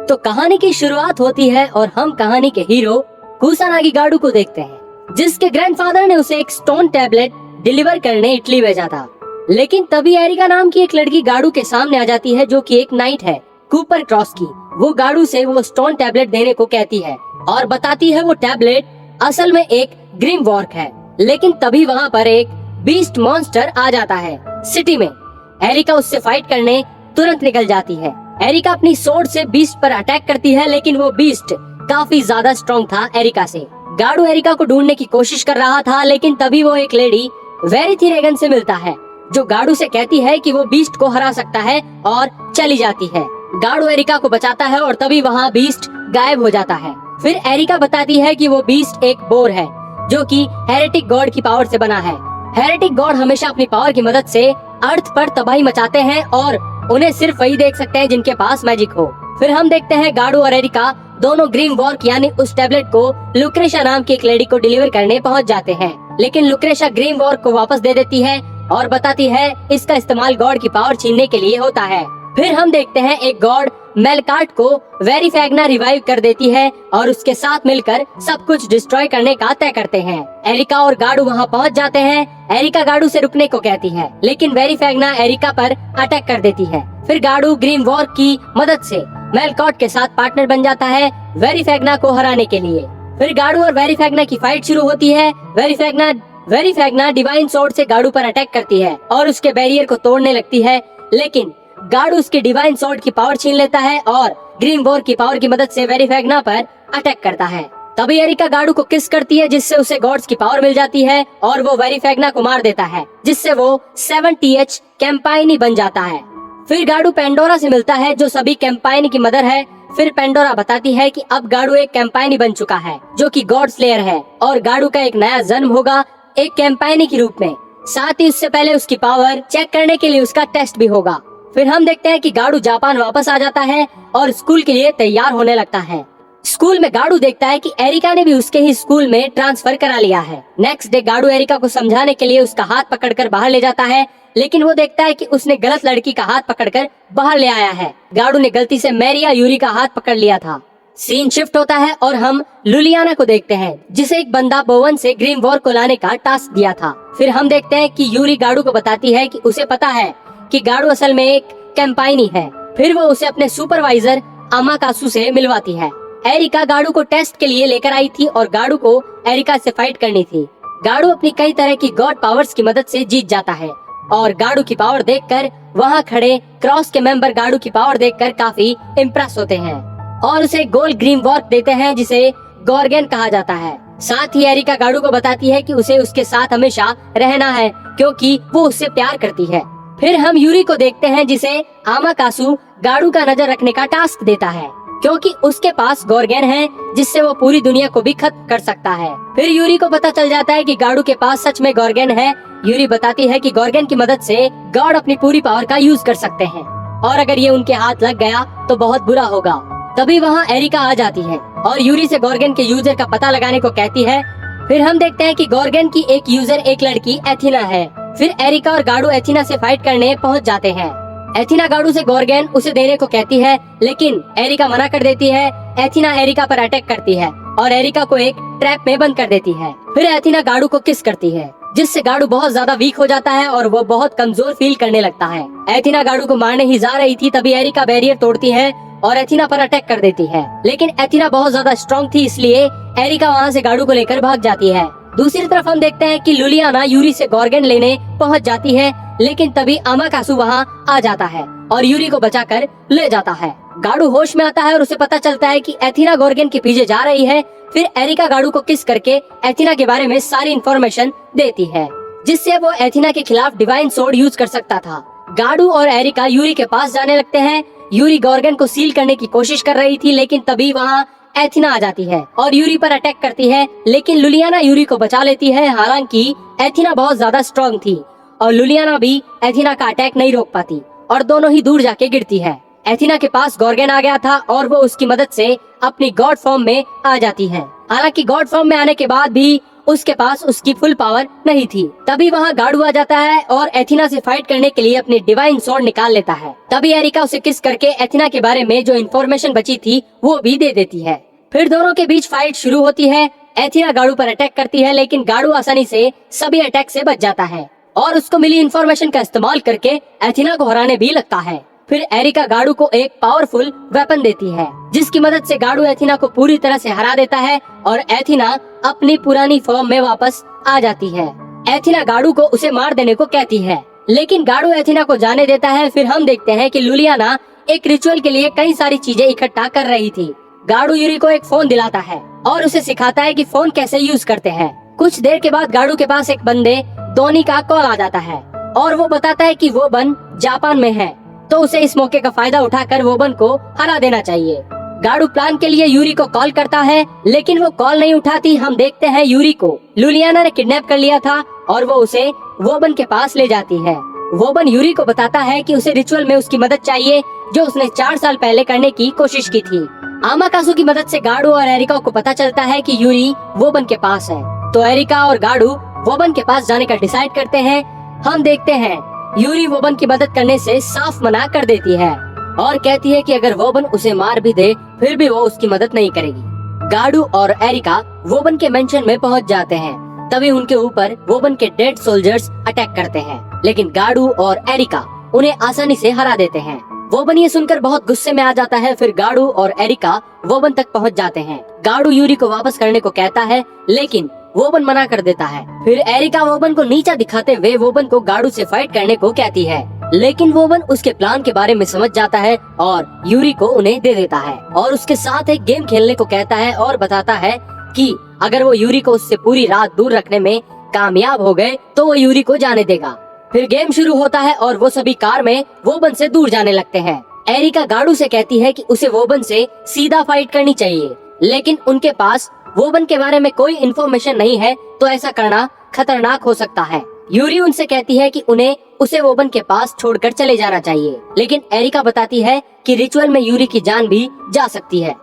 तो कहानी की शुरुआत होती है और हम कहानी के हीरो कुसानागी गाडू को देखते हैं, जिसके ग्रैंडफादर ने उसे एक स्टोन टैबलेट डिलीवर करने इटली भेजा था। लेकिन तभी एरिका नाम की एक लड़की गाडू के सामने आ जाती है, जो कि एक नाइट है कूपर क्रॉस की। वो गाडू से वो स्टोन टैबलेट देने को कहती है और बताती है वो टैबलेट असल में एक ग्रीम वॉर्क है। लेकिन तभी वहाँ पर एक बीस्ट मॉन्स्टर आ जाता है सिटी में। एरिका उससे फाइट करने तुरंत निकल जाती है। एरिका अपनी सोर्ड से बीस्ट पर अटैक करती है, लेकिन वो बीस्ट काफी ज्यादा स्ट्रॉन्ग था एरिका से। गाडू एरिका को ढूंढने की कोशिश कर रहा था, लेकिन तभी वो एक लेडी वेरिथी रेगन से मिलता है, जो गाडू से कहती है कि वो बीस्ट को हरा सकता है और चली जाती है। गाडू एरिका को बचाता है और तभी वहाँ बीस्ट गायब हो जाता है। फिर एरिका बताती है कि वो बीस्ट एक बोर है, जो कि हेरेटिक गॉड की पावर से बना है। हेरेटिक गॉड हमेशा अपनी पावर की मदद से अर्थ पर तबाही मचाते हैं और उन्हें सिर्फ वही देख सकते हैं जिनके पास मैजिक हो। फिर हम देखते हैं गाडू और एरिका दोनों ग्रीन वॉर्क यानी उस टैबलेट को लुक्रेशा नाम की एक लेडी को डिलीवर करने पहुंच जाते हैं। लेकिन लुक्रेशा ग्रीन वॉर्क को वापस दे देती है और बताती है इसका इस्तेमाल गॉड की पावर छीनने के लिए होता है। फिर हम देखते हैं एक गॉड मेलकार्ट को वेरीफैग्ना रिवाइव कर देती है और उसके साथ मिलकर सब कुछ डिस्ट्रॉय करने का तय करते हैं। एरिका और गाडू वहां पहुंच जाते हैं। एरिका गाडू से रुकने को कहती है, लेकिन वेरीफैग्ना एरिका पर अटैक कर देती है। फिर गाडू ग्रीन वॉर्क की मदद से मेलकार्ट के साथ पार्टनर बन जाता है वेरीफैग्ना को हराने के लिए। फिर गाडू और वेरीफैग्ना की फाइट शुरू होती है। वेरीफैग्ना डिवाइन सोर्ड से गाडू पर अटैक करती है और उसके बैरियर को तोड़ने लगती है, लेकिन गाडू उसकी डिवाइन सोर्ड की पावर छीन लेता है और ग्रीन वॉर्क की पावर की मदद से वेरीफैग्ना पर अटैक करता है। तभी एरिका गाडू को किस करती है, जिससे उसे गॉड्स की पावर मिल जाती है और वो वेरीफैग्ना को मार देता है, जिससे वो 7th कैंपाइनी बन जाता है। फिर गाडू पेंडोरा से मिलता है, जो सभी कैंपाइनी की मदर है। फिर पेंडोरा बताती है कि अब गाडू एक कैंपाइनी बन चुका है, जो कि गॉड स्लेयर है, और गाडू का एक नया जन्म होगा एक कैंपाइनी के रूप में। साथ ही उससे पहले उसकी पावर चेक करने के लिए उसका टेस्ट भी होगा। फिर हम देखते हैं कि गाडू जापान वापस आ जाता है और स्कूल के लिए तैयार होने लगता है। स्कूल में गाडू देखता है कि एरिका ने भी उसके ही स्कूल में ट्रांसफर करा लिया है। नेक्स्ट डे गाडू एरिका को समझाने के लिए उसका हाथ पकड़कर बाहर ले जाता है, लेकिन वो देखता है कि उसने गलत लड़की का हाथ पकड़कर बाहर ले आया है। गाडू ने गलती से मैरिया यूरी का हाथ पकड़ लिया था। सीन शिफ्ट होता है और हम लुलियाना को देखते हैं, जिसे एक बंदा बोवन से ग्रीन वॉर्क को लाने का टास्क दिया था। फिर हम देखते हैं कि यूरी गाडू को बताती है कि उसे पता है कि गाडू असल में एक कैंपाइनी है। फिर वो उसे अपने सुपरवाइजर अमाकासु से मिलवाती है। एरिका गाडू को टेस्ट के लिए लेकर आई थी और गाडू को एरिका से फाइट करनी थी। गाडू अपनी कई तरह की गॉड पावर्स की मदद से जीत जाता है और गाडू की पावर देखकर वहाँ खड़े क्रॉस के मेंबर गाडू की पावर देखकर काफी इम्प्रेस होते हैं और उसे गोल ग्रीन वॉर्क देते हैं, जिसे गॉर्गन कहा जाता है। साथ ही एरिका गाडू को बताती है कि उसे उसके साथ हमेशा रहना है, क्योंकि वो उससे प्यार करती है। फिर हम यूरी को देखते हैं, जिसे आमाकासु गाडू का नजर रखने का टास्क देता है, क्योंकि उसके पास गॉर्गन है, जिससे वो पूरी दुनिया को भी खत्म कर सकता है। फिर यूरी को पता चल जाता है कि गाडू के पास सच में गॉर्गन है। यूरी बताती है कि गॉर्गन की मदद से गॉड अपनी पूरी पावर का यूज कर सकते हैं और अगर ये उनके हाथ लग गया तो बहुत बुरा होगा। तभी वहाँ एरिका आ जाती है और यूरी से गॉर्गन के यूजर का पता लगाने को कहती है। फिर हम देखते हैं कि गॉर्गन की एक यूजर एक लड़की एथिना है। फिर एरिका और गाडू एथिना से फाइट करने पहुंच जाते हैं। एथिना गाडू से गॉर्गन उसे देने को कहती है, लेकिन एरिका मना कर देती है। एथिना एरिका पर अटैक करती है और एरिका को एक ट्रैप में बंद कर देती है। फिर एथिना गाडू को किस करती है, जिससे गाडू बहुत ज्यादा वीक हो जाता है और वो बहुत कमजोर फील करने लगता है। एथिना गाडू को मारने ही जा रही थी, तभी एरिका बैरियर तोड़ती है और एथिना पर अटैक कर देती है, लेकिन एथिना बहुत ज्यादा स्ट्रॉन्ग थी, इसलिए एरिका वहाँ से गाडू को लेकर भाग जाती है। दूसरी तरफ हम देखते हैं कि लुलियाना यूरी से गॉर्गन लेने पहुंच जाती है, लेकिन तभी अमाकासु वहाँ आ जाता है और यूरी को बचाकर ले जाता है। गाडू होश में आता है और उसे पता चलता है कि एथिना गॉर्गन के पीछे जा रही है। फिर एरिका गाडू को किस करके एथिना के बारे में सारी इन्फॉर्मेशन देती है, जिससे वो एथिना के खिलाफ डिवाइन सोर्ड यूज कर सकता था। गाडू और एरिका यूरी के पास जाने लगते हैं। यूरी गॉर्गन को सील करने की कोशिश कर रही थी, लेकिन तभी वहाँ एथिना आ जाती है और यूरी पर अटैक करती है, लेकिन लुलियाना यूरी को बचा लेती है। हालांकि एथिना बहुत ज्यादा स्ट्रॉन्ग थी और लुलियाना भी एथिना का अटैक नहीं रोक पाती और दोनों ही दूर जाके गिरती है। एथिना के पास गॉर्गन आ गया था और वो उसकी मदद से अपनी गॉड फॉर्म में आ जाती है। हालांकि गॉड फॉर्म में आने के बाद भी उसके पास उसकी फुल पावर नहीं थी। तभी वहाँ गाड़ू आ जाता है और एथिना से फाइट करने के लिए अपनी डिवाइन स्वॉर्ड निकाल लेता है। तभी एरिका उसे किस करके एथिना के बारे में जो इन्फॉर्मेशन बची थी वो भी दे देती है। फिर दोनों के बीच फाइट शुरू होती है। एथिना गाड़ू पर अटैक करती है, लेकिन गाड़ू आसानी से सभी अटैक से बच जाता है और उसको मिली इन्फॉर्मेशन का इस्तेमाल करके एथिना को हराने भी लगता है। फिर एरिका गाड़ू को एक पावरफुल वेपन देती है, जिसकी मदद से गाड़ू एथिना को पूरी तरह से हरा देता है और एथिना अपनी पुरानी फॉर्म में वापस आ जाती है। एथिना गाड़ू को उसे मार देने को कहती है, लेकिन गाड़ू एथिना को जाने देता है। फिर हम देखते हैं कि लुलियाना एक रिचुअल के लिए कई सारी चीजें इकट्ठा कर रही थी। गाड़ू यूरी को एक फोन दिलाता है और उसे सिखाता है कि फोन कैसे यूज करते हैं। कुछ देर के बाद गाड़ू के पास एक बंदे दोनी का कॉल आ जाता है और वो बताता है कि वो बन जापान में है, तो उसे इस मौके का फायदा उठाकर वोबन को हरा देना चाहिए। गाड़ू प्लान के लिए यूरी को कॉल करता है, लेकिन वो कॉल नहीं उठाती। हम देखते हैं यूरी को लुलियाना ने किडनैप कर लिया था और वो उसे वोबन के पास ले जाती है। वोबन यूरी को बताता है कि उसे रिचुअल में उसकी मदद चाहिए जो उसने 4 साल पहले करने की कोशिश की थी। आमाकासु की मदद से गाड़ू और एरिका को पता चलता है कि यूरी वोबन के पास है, तो एरिका और गाड़ू वोबन के पास जाने का डिसाइड करते हैं। हम देखते हैं यूरी वोबन की मदद करने से साफ मना कर देती है और कहती है कि अगर वोबन उसे मार भी दे फिर भी वो उसकी मदद नहीं करेगी। गाड़ू और एरिका वोबन के मेंशन में पहुंच जाते हैं। तभी उनके ऊपर वोबन के डेड सोल्जर्स अटैक करते हैं, लेकिन गाड़ू और एरिका उन्हें आसानी से हरा देते हैं। वोबन ये सुनकर बहुत गुस्से में आ जाता है। फिर गाड़ू और एरिका वोबन तक पहुंच जाते हैं। गाड़ू यूरी को वापस करने को कहता है, लेकिन वोबन मना कर देता है। फिर एरिका वोबन को नीचा दिखाते हुए वोबन को गाड़ू से फाइट करने को कहती है, लेकिन वोबन उसके प्लान के बारे में समझ जाता है और यूरी को उन्हें दे देता है और उसके साथ एक गेम खेलने को कहता है और बताता है कि अगर वो यूरी को उससे पूरी रात दूर रखने में कामयाब हो गए तो वो यूरी को जाने देगा। फिर गेम शुरू होता है और वो सभी कार में वोबन से दूर जाने लगते हैं। एरिका गाड़ू से कहती है कि उसे वोबन से सीधा फाइट करनी चाहिए, लेकिन उनके पास वोबन के बारे में कोई इन्फॉर्मेशन नहीं है, तो ऐसा करना खतरनाक हो सकता है। यूरी उनसे कहती है कि उन्हें उसे वोबन के पास छोड़कर चले जाना चाहिए, लेकिन एरिका बताती है कि रिचुअल में यूरी की जान भी जा सकती है।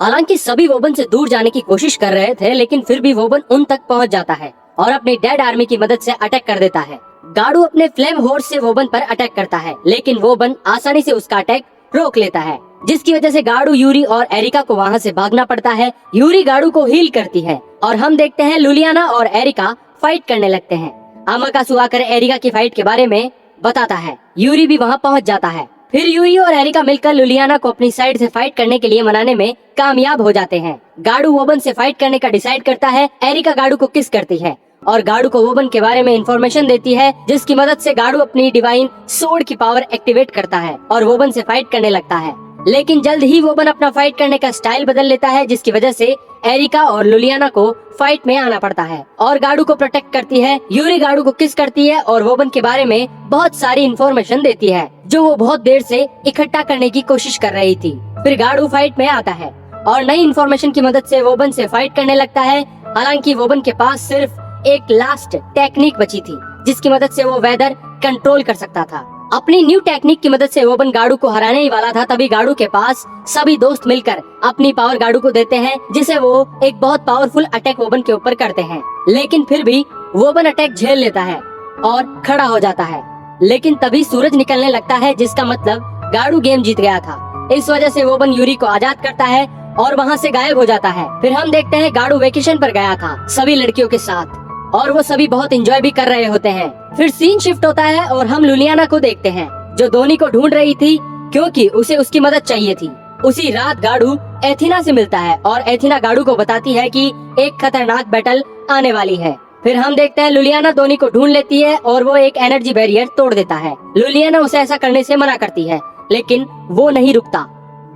हालांकि सभी वोबन से दूर जाने की कोशिश कर रहे थे, लेकिन फिर भी वोबन उन तक पहुंच जाता है और अपनी डेड आर्मी की मदद से अटैक कर देता है। गाड़ू अपने फ्लेम हॉर्स से वोबन पर अटैक करता है, लेकिन वोबन आसानी से उसका अटैक रोक लेता है, जिसकी वजह से गाड़ू, यूरी और एरिका को वहाँ से भागना पड़ता है। यूरी गाड़ू को हील करती है और हम देखते हैं लुलियाना और एरिका फाइट करने लगते हैं। आमाकासु आकर एरिका की फाइट के बारे में बताता है। यूरी भी वहाँ पहुँच जाता है। फिर यूरी और एरिका मिलकर लुलियाना को अपनी साइड से फाइट करने के लिए मनाने में कामयाब हो जाते हैं। गाड़ू वोबन से फाइट करने का डिसाइड करता है। एरिका गाड़ू को किस करती है और गाड़ू को वोबन के बारे में इंफॉर्मेशन देती है, जिसकी मदद से गाड़ू अपनी डिवाइन सोर्ड की पावर एक्टिवेट करता है और वोबन से फाइट करने लगता है। लेकिन जल्द ही वोबन अपना फाइट करने का स्टाइल बदल लेता है, जिसकी वजह से एरिका और लुलियाना को फाइट में आना पड़ता है और गाड़ू को प्रोटेक्ट करती है। यूरी गाड़ू को किस करती है और वोबन के बारे में बहुत सारी इंफॉर्मेशन देती है, जो वो बहुत देर से इकट्ठा करने की कोशिश कर रही थी। फिर गाड़ू फाइट में आता है और नई इंफॉर्मेशन की मदद से वोबन से फाइट करने लगता है। हालांकि वोबन के पास सिर्फ एक लास्ट टेक्निक बची थी, जिसकी मदद से वो वेदर कंट्रोल कर सकता था। अपनी न्यू टेक्निक की मदद से वोबन गाड़ू को हराने ही वाला था। तभी गाड़ू के पास सभी दोस्त मिलकर अपनी पावर गाड़ू को देते हैं, जिसे वो एक बहुत पावरफुल अटैक वोबन के ऊपर करते हैं। लेकिन फिर भी वोबन अटैक झेल लेता है और खड़ा हो जाता है। लेकिन तभी सूरज निकलने लगता है, जिसका मतलब गाड़ू गेम जीत गया था। इस वजह से वोबन यूरी को आजाद करता है और वहाँ से गायब हो जाता है। फिर हम देखते हैं गाड़ू वेकेशन पर गया था सभी लड़कियों के साथ और वो सभी बहुत एंजॉय भी कर रहे होते हैं। फिर सीन शिफ्ट होता है और हम लुलियाना को देखते हैं, जो दोनी को ढूंढ रही थी क्योंकि उसे उसकी मदद चाहिए थी। उसी रात गाड़ू एथिना से मिलता है और एथिना गाड़ू को बताती है कि एक खतरनाक बैटल आने वाली है। फिर हम देखते हैं लुलियाना दोनी को ढूंढ लेती है और वो एक एनर्जी बैरियर तोड़ देता है। लुलियाना उसे ऐसा करने से मना करती है, लेकिन वो नहीं रुकता।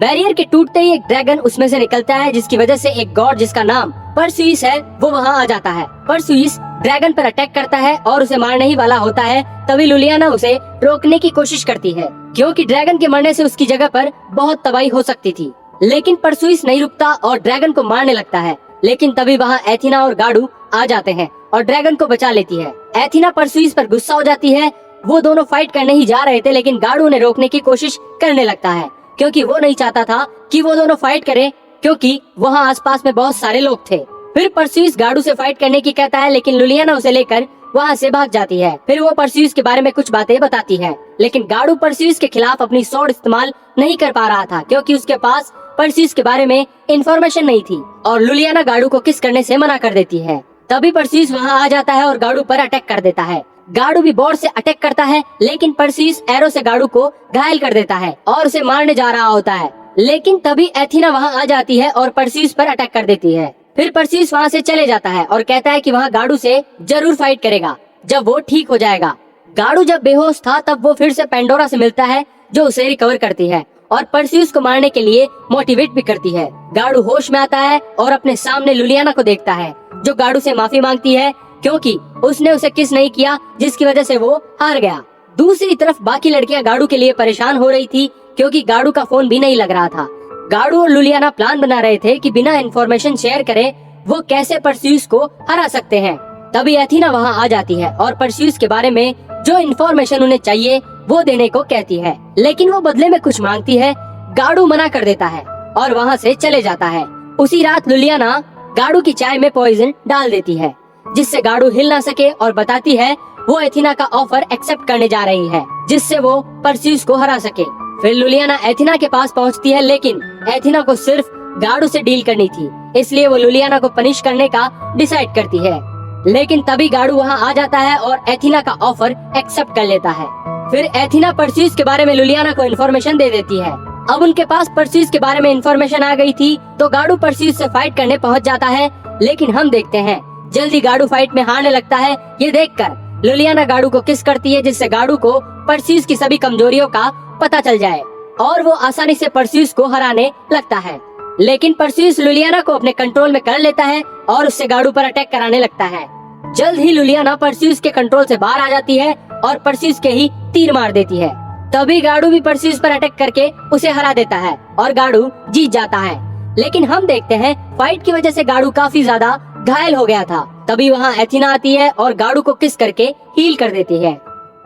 बैरियर के टूटते ही एक ड्रैगन उसमें से निकलता है, जिसकी वजह से एक गॉड जिसका नाम परसुइस है वो वहाँ आ जाता है। परसुइस ड्रैगन पर अटैक करता है और उसे मारने ही वाला होता है। तभी लुलियाना उसे रोकने की कोशिश करती है, क्योंकि ड्रैगन के मरने से उसकी जगह पर बहुत तबाही हो सकती थी। लेकिन परसुइस नहीं रुकता और ड्रैगन को मारने लगता है। लेकिन तभी वहाँ एथिना और गाड़ू आ जाते हैं और ड्रैगन को बचा लेती है। एथिना परसुइस पर गुस्सा हो जाती है। वो दोनों फाइट करने ही जा रहे थे, लेकिन गाड़ू उन्हें रोकने की कोशिश करने लगता है, क्योंकि वो नहीं चाहता था कि वो दोनों फाइट करें, क्योंकि वहाँ आसपास में बहुत सारे लोग थे। फिर परस्यूस गाड़ू से फाइट करने की कहता है, लेकिन लुलियाना उसे लेकर वहाँ से भाग जाती है। फिर वो परस्यूस के बारे में कुछ बातें बताती है, लेकिन गाड़ू परस्यूस के खिलाफ अपनी स्वॉर्ड इस्तेमाल नहीं कर पा रहा था क्योंकि उसके पास परस्यूस के बारे में इंफॉर्मेशन नहीं थी और लुलियाना गाड़ू को किस करने से मना कर देती है। तभी परस्यूस वहाँ आ जाता है और गाड़ू पर अटैक कर देता है। गाड़ू भी बोर्ड से अटैक करता है, लेकिन परस्यूस एरो से गाड़ू को घायल कर देता है और उसे मारने जा रहा होता है, लेकिन तभी एथीना वहाँ आ जाती है और परस्यूस पर अटैक कर देती है। फिर परस्यूस वहाँ से चले जाता है और कहता है कि वहाँ गाड़ू से जरूर फाइट करेगा जब वो ठीक हो जाएगा। गाड़ू जब बेहोश था तब वो फिर से पेंडोरा से मिलता है जो उसे रिकवर करती है और परस्यूस को मारने के लिए मोटिवेट भी करती है। गाड़ू होश में आता है और अपने सामने लुलियाना को देखता है जो गाड़ू से माफी मांगती है क्योंकि उसने उसे किस नहीं किया, जिसकी वजह से वो हार गया। दूसरी तरफ बाकी लड़कियां गाड़ू के लिए परेशान हो रही थी क्योंकि गाड़ू का फोन भी नहीं लग रहा था। गाड़ू और लुलियाना प्लान बना रहे थे कि बिना इन्फॉर्मेशन शेयर करे वो कैसे परस्यूस को हरा सकते हैं। तभी एथीना वहाँ आ जाती है और परस्यूस के बारे में जो इन्फॉर्मेशन उन्हें चाहिए वो देने को कहती है, लेकिन वो बदले में कुछ मांगती है। गाड़ू मना कर देता है और वहाँ से चले जाता है। उसी रात लुलियाना गाड़ू की चाय में पॉइजन डाल देती है जिससे गाड़ू हिल ना सके और बताती है वो एथीना का ऑफर एक्सेप्ट करने जा रही है जिससे वो परस्यूस को हरा सके। फिर लुलियाना एथीना के पास पहुंचती है, लेकिन एथीना को सिर्फ गाड़ू से डील करनी थी, इसलिए वो लुलियाना को पनिश करने का डिसाइड करती है। लेकिन तभी गाड़ू वहाँ आ जाता है और एथीना का ऑफर एक्सेप्ट कर लेता है। फिर एथीना परस्यूस के बारे में लुलियाना को इन्फॉर्मेशन दे देती है। अब उनके पास परस्यूस के बारे में इन्फॉर्मेशन आ गई थी तो गाड़ू परस्यूस से फाइट करने पहुँच जाता है, लेकिन हम देखते हैं जल्दी गाड़ू फाइट में हारने लगता है। ये देखकर लुलियाना गाड़ू को किस करती है जिससे गाड़ू को परस्यूस की सभी कमजोरियों का पता चल जाए और वो आसानी से परस्यूस को हराने लगता है। लेकिन परस्यूस लुलियाना को अपने कंट्रोल में कर लेता है और उससे गाड़ू पर अटैक कराने लगता है। जल्द ही लुलियाना परस्यूस के कंट्रोल से बाहर आ जाती है और परस्यूस के ही तीर मार देती है। तभी गाड़ू भी परस्यूस पर अटैक करके उसे हरा देता है और गाड़ू जीत जाता है। लेकिन हम देखते हैं फाइट की वजह से गाड़ू काफी ज्यादा घायल हो गया था। तभी वहाँ एथीना आती है और गाड़ू को किस करके हील कर देती है।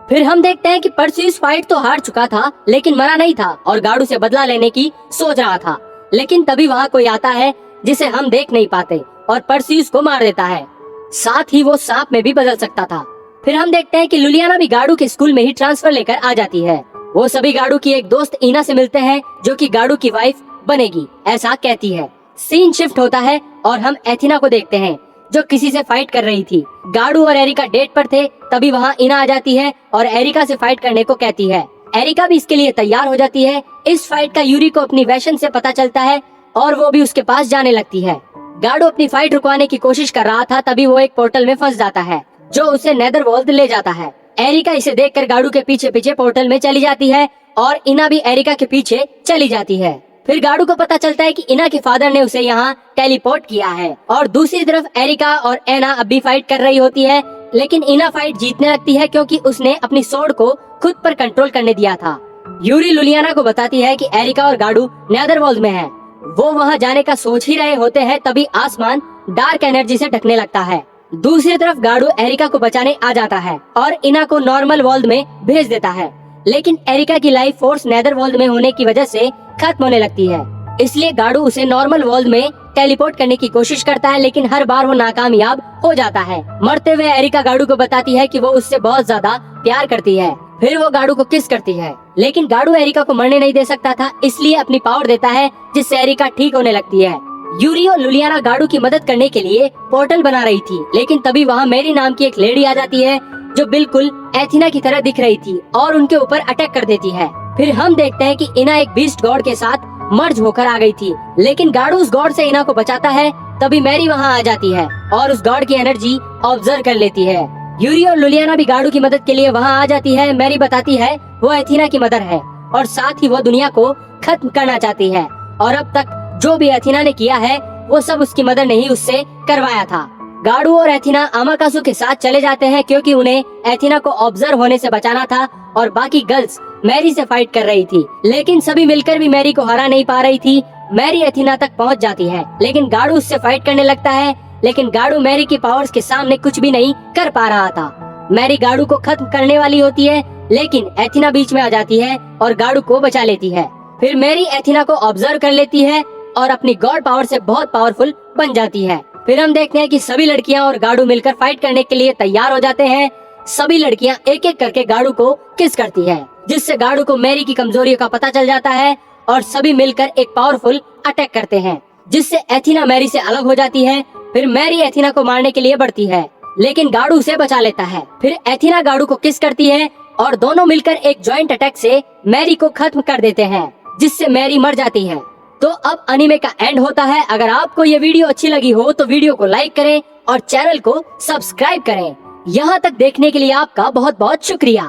फिर हम देखते हैं कि परस्यूस फाइट तो हार चुका था लेकिन मरा नहीं था और गाड़ू से बदला लेने की सोच रहा था। लेकिन तभी वहाँ कोई आता है जिसे हम देख नहीं पाते और परस्यूस को मार देता है। साथ ही वो सांप में भी बदल सकता था। फिर हम देखते हैं कि लुलियाना भी गाड़ू के स्कूल में ही ट्रांसफर लेकर आ जाती है। वो सभी गाड़ू की एक दोस्त ईना से मिलते हैं जो कि गाड़ू की वाइफ बनेगी ऐसा कहती है। सीन शिफ्ट होता है और हम एथीना को देखते हैं जो किसी से फाइट कर रही थी। गाड़ू और एरिका डेट पर थे। तभी वहाँ ईना आ जाती है और एरिका से फाइट करने को कहती है। एरिका भी इसके लिए तैयार हो जाती है। इस फाइट का यूरी को अपनी वैशन से पता चलता है और वो भी उसके पास जाने लगती है। गाड़ू अपनी फाइट रुकवाने की कोशिश कर रहा था, तभी वो एक पोर्टल में फंस जाता है जो उसे नेदरवॉल्ड ले जाता है। एरिका इसे देखकर गाड़ू के पीछे पीछे पोर्टल में चली जाती है और इना भी एरिका के पीछे चली जाती है। फिर गाड़ू को पता चलता है कि इना के फादर ने उसे यहाँ टेलीपोर्ट किया है और दूसरी तरफ एरिका और एना अब भी फाइट कर रही होती है, लेकिन इना फाइट जीतने लगती है क्योंकि उसने अपनी स्वॉर्ड को खुद पर कंट्रोल करने दिया था। यूरी लुलियाना को बताती है कि एरिका और गाड़ू नेदरवॉल्ड में है। वो वहाँ जाने का सोच ही रहे होते हैं, तभी आसमान डार्क एनर्जी से ढकने लगता है। दूसरी तरफ गाड़ू एरिका को बचाने आ जाता है और इना को नॉर्मल वर्ल्ड में भेज देता है, लेकिन एरिका की लाइफ फोर्स नेदरवॉल्ड में होने की वजह से खत्म होने लगती है। इसलिए गाड़ू उसे नॉर्मल वर्ल्ड में टेलीपोर्ट करने की कोशिश करता है, लेकिन हर बार वो नाकामयाब हो जाता है। मरते हुए एरिका गाड़ू को बताती है कि वो उससे बहुत ज्यादा प्यार करती है। फिर वो गाड़ू को किस करती है, लेकिन गाड़ू एरिका को मरने नहीं दे सकता था, इसलिए अपनी पावर देता है जिससे एरिका ठीक होने लगती है। यूरी और लुलियाना गाड़ू की मदद करने के लिए पोर्टल बना रही थी, लेकिन तभी वहाँ मेरी नाम की एक लेडी आ जाती है जो बिल्कुल एथीना की तरह दिख रही थी और उनके ऊपर अटैक कर देती है। फिर हम देखते हैं कि इना एक बीस्ट गॉड के साथ मर्ज होकर आ गई थी, लेकिन गाड़ू उस गॉड से इना को बचाता है। तभी मैरी वहाँ आ जाती है और उस गॉड की एनर्जी ऑब्जर्व कर लेती है। यूरी और लुलियाना भी गाड़ू की मदद के लिए वहाँ आ जाती है। मैरी बताती है वो एथीना की मदर है और साथ ही वो दुनिया को खत्म करना चाहती है और अब तक जो भी एथीना ने किया है वो सब उसकी मदर ने ही उससे करवाया था। गाड़ू और एथीना अमाकासु के साथ चले जाते हैं क्योंकि उन्हें एथीना को ऑब्जर्व होने से बचाना था और बाकी गर्ल्स मैरी से फाइट कर रही थी, लेकिन सभी मिलकर भी मैरी को हरा नहीं पा रही थी। मैरी एथीना तक पहुंच जाती है, लेकिन गाड़ू उससे फाइट करने लगता है, लेकिन गाड़ू मैरी की पावर्स के सामने कुछ भी नहीं कर पा रहा था। मैरी गाड़ू को खत्म करने वाली होती है, लेकिन एथीना बीच में आ जाती है और गाड़ू को बचा लेती है। फिर मैरी एथीना को ऑब्जर्व कर लेती है और अपनी गॉड पावर से बहुत पावरफुल बन जाती है। फिर हम देखते हैं कि सभी लड़कियां और गाडू मिलकर फाइट करने के लिए तैयार हो जाते हैं। सभी लड़कियां एक एक करके गाडू को किस करती है, जिससे गाडू को मैरी की कमजोरियों का पता चल जाता है और सभी मिलकर एक पावरफुल अटैक करते हैं, जिससे एथीना मैरी से अलग हो जाती है। फिर मैरी एथीना को मारने के लिए बढ़ती है, लेकिन गाडू उसे बचा लेता है। फिर एथीना गाडू को किस करती है और दोनों मिलकर एक जॉइंट अटैक से मैरी को खत्म कर देते हैं, जिससे मैरी मर जाती है। तो अब अनीमे का एंड होता है। अगर आपको ये वीडियो अच्छी लगी हो तो वीडियो को लाइक करें और चैनल को सब्सक्राइब करें। यहाँ तक देखने के लिए आपका बहुत बहुत शुक्रिया।